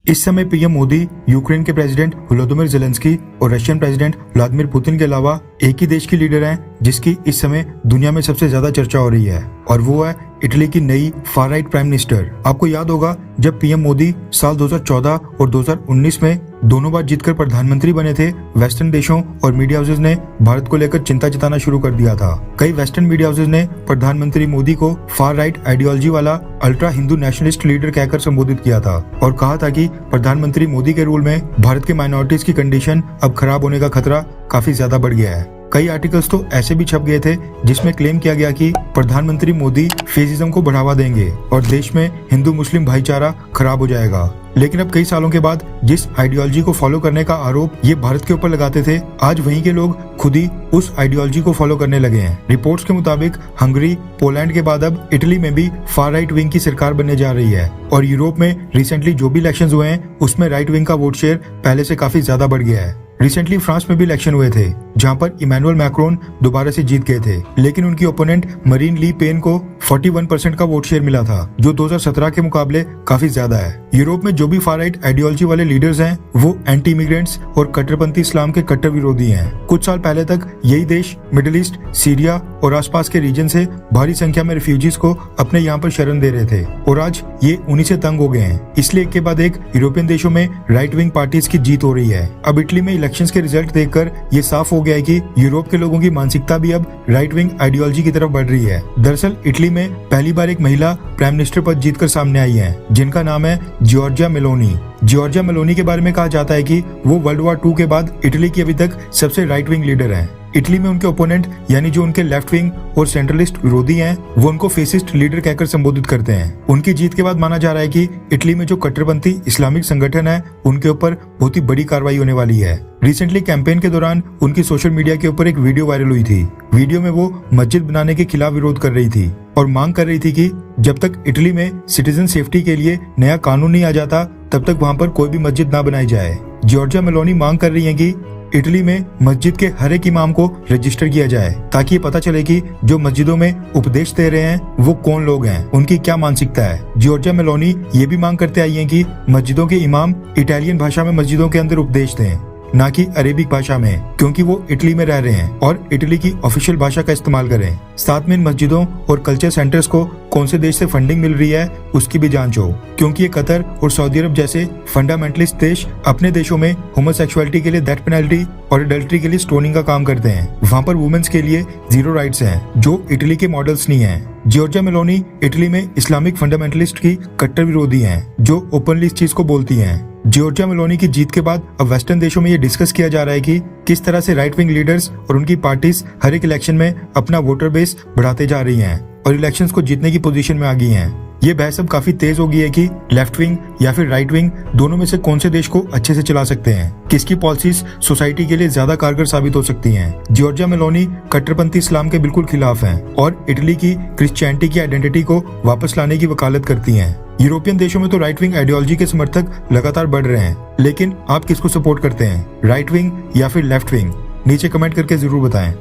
इस समय PM Modi Ukraine के प्रेसिडेंट वोलोदिमीर ज़ेलेंस्की और रशियन प्रेसिडेंट व्लादिमीर पुतिन के अलावा एक ही देश की लीडर हैं जिसकी इस समय दुनिया में सबसे ज्यादा चर्चा हो रही है, और वो है इटली की नई फार राइट प्राइम मिनिस्टर। आपको याद होगा जब पीएम मोदी साल 2014 और 2019 में दोनों बार जीतकर प्रधानमंत्री बने थे, वेस्टर्न देशों और मीडिया हाउसेज ने भारत को लेकर चिंता जताना शुरू कर दिया था। कई वेस्टर्न मीडिया हाउसेज ने प्रधानमंत्री मोदी को फार राइट आइडियोलॉजी वाला अल्ट्रा हिंदू नेशनलिस्ट लीडर कहकर संबोधित किया था और कहा था कि प्रधानमंत्री मोदी के रूल में भारत के माइनॉरिटीज की कंडीशन अब खराब होने का खतरा काफी ज्यादा बढ़ गया है। कई आर्टिकल्स तो ऐसे भी छप गए थे जिसमें क्लेम किया गया कि प्रधानमंत्री मोदी फेसिज्म को बढ़ावा देंगे और देश में हिंदू मुस्लिम भाईचारा खराब हो जाएगा। लेकिन अब कई सालों के बाद जिस आइडियोलॉजी को फॉलो करने का आरोप ये भारत के ऊपर लगाते थे, आज वहीं के लोग खुद ही उस आइडियोलॉजी को फॉलो करने लगे हैं। रिपोर्ट्स के मुताबिक हंगरी, पोलैंड के बाद अब इटली में भी फार राइट विंग की सरकार बनने जा रही है, और यूरोप में रिसेंटली जो भी इलेक्शंस हुए हैं उसमें राइट विंग का वोट शेयर पहले से काफी ज्यादा बढ़ गया है। रिसेंटली फ्रांस में भी इलेक्शन हुए थे जहां पर इमैनुअल मैक्रोन दोबारा से जीत गए थे, लेकिन उनकी ओपोनेंट मरीन ली पेन को 41% का वोट शेयर मिला था, जो 2017 के मुकाबले काफी ज्यादा है। यूरोप में जो भी फार राइट आइडियोलॉजी वाले लीडर्स हैं वो एंटी इमिग्रेंट्स और कट्टरपंथी इस्लाम के कट्टर विरोधी हैं। कुछ साल पहले तक यही देश मिडिल ईस्ट, सीरिया और आसपास के रीजन से भारी संख्या में रिफ्यूजीज को अपने यहाँ पर शरण दे रहे थे, और आज ये उन्हीं से तंग हो गए हैं। इसलिए एक के बाद एक यूरोपियन देशों में राइट विंग पार्टीज की जीत हो रही है। अब इटली में इलेक्शंस के रिजल्ट देखकर ये साफ हो गया है कि यूरोप के लोगों की मानसिकता भी अब राइट विंग आइडियोलॉजी की तरफ बढ़ रही है। दरअसल इटली में पहली बार एक महिला प्राइम मिनिस्टर पद जीतकर सामने आई है, जिनका नाम है जॉर्जिया मेलोनी। जॉर्जिया मेलोनी के बारे में कहा जाता है कि वो वर्ल्ड वॉर 2 के बाद इटली की अभी तक सबसे राइट विंग लीडर हैं। इटली में उनके ओपोनेंट यानी जो उनके लेफ्ट विंग और सेंट्रलिस्ट विरोधी हैं, वो उनको फेसिस्ट लीडर कहकर संबोधित करते हैं। उनकी जीत के बाद माना जा रहा है कि इटली में जो कट्टरपंथी इस्लामिक संगठन है उनके ऊपर बहुत ही बड़ी कार्रवाई होने वाली है। रिसेंटली कैंपेन के दौरान उनकी सोशल मीडिया के ऊपर एक वीडियो वायरल हुई थी। वीडियो में वो मस्जिद बनाने के खिलाफ विरोध कर रही थी और मांग कर रही थी कि जब तक इटली में सिटीजन सेफ्टी के लिए नया कानून नहीं आ जाता तब तक वहाँ पर कोई भी मस्जिद ना बनाई जाए। जॉर्जिया मेलोनी मांग कर रही है कि इटली में मस्जिद के हर एक इमाम को रजिस्टर किया जाए, ताकि ये पता चले कि जो मस्जिदों में उपदेश दे रहे हैं वो कौन लोग हैं, उनकी क्या मानसिकता है। जॉर्जिया मेलोनी ये भी मांग करते आई है कि मस्जिदों के इमाम इटालियन भाषा में मस्जिदों के अंदर उपदेश दें, ना कि अरेबिक भाषा में, क्योंकि वो इटली में रह रहे हैं और इटली की ऑफिशियल भाषा का इस्तेमाल करें। साथ में इन मस्जिदों और कल्चर सेंटर्स को कौन से देश से फंडिंग मिल रही है उसकी भी जांच हो, क्योंकि ये कतर और सऊदी अरब जैसे फंडामेंटलिस्ट देश अपने देशों में होमोसेक्सुअलिटी के लिए डेथ पेनल्टी और एडल्ट्री के लिए स्टोनिंग का काम करते हैं। वहाँ पर वुमेन्स के लिए 0 राइट्स हैं, जो इटली के मॉडल्स नहीं हैं। जॉर्जिया मेलोनी इटली में इस्लामिक फंडामेंटलिस्ट की कट्टर विरोधी हैं, जो ओपनली इस चीज को बोलती हैं। जॉर्जिया मेलोनी की जीत के बाद अब वेस्टर्न देशों में ये डिस्कस किया जा रहा है कि किस तरह से राइट विंग लीडर्स और उनकी पार्टीज हर एक इलेक्शन में अपना वोटर बेस बढ़ाते जा रही हैं और इलेक्शंस को जीतने की पोजीशन में आ गई हैं। ये बहस अब काफी तेज हो गई है कि लेफ्ट विंग या फिर राइट विंग दोनों में से कौन से देश को अच्छे से चला सकते हैं, किसकी पॉलिसीज सोसाइटी के लिए ज्यादा कारगर साबित हो सकती हैं। जॉर्जिया मेलोनी कट्टरपंथी इस्लाम के बिल्कुल खिलाफ हैं और इटली की क्रिश्चियनिटी की आइडेंटिटी को वापस लाने की वकालत करती हैं। यूरोपियन देशों में तो राइट विंग आइडियोलॉजी के समर्थक लगातार बढ़ रहे हैं, लेकिन आप किसको सपोर्ट करते हैं, राइट विंग या फिर लेफ्ट विंग? नीचे कमेंट करके जरूर बताएं।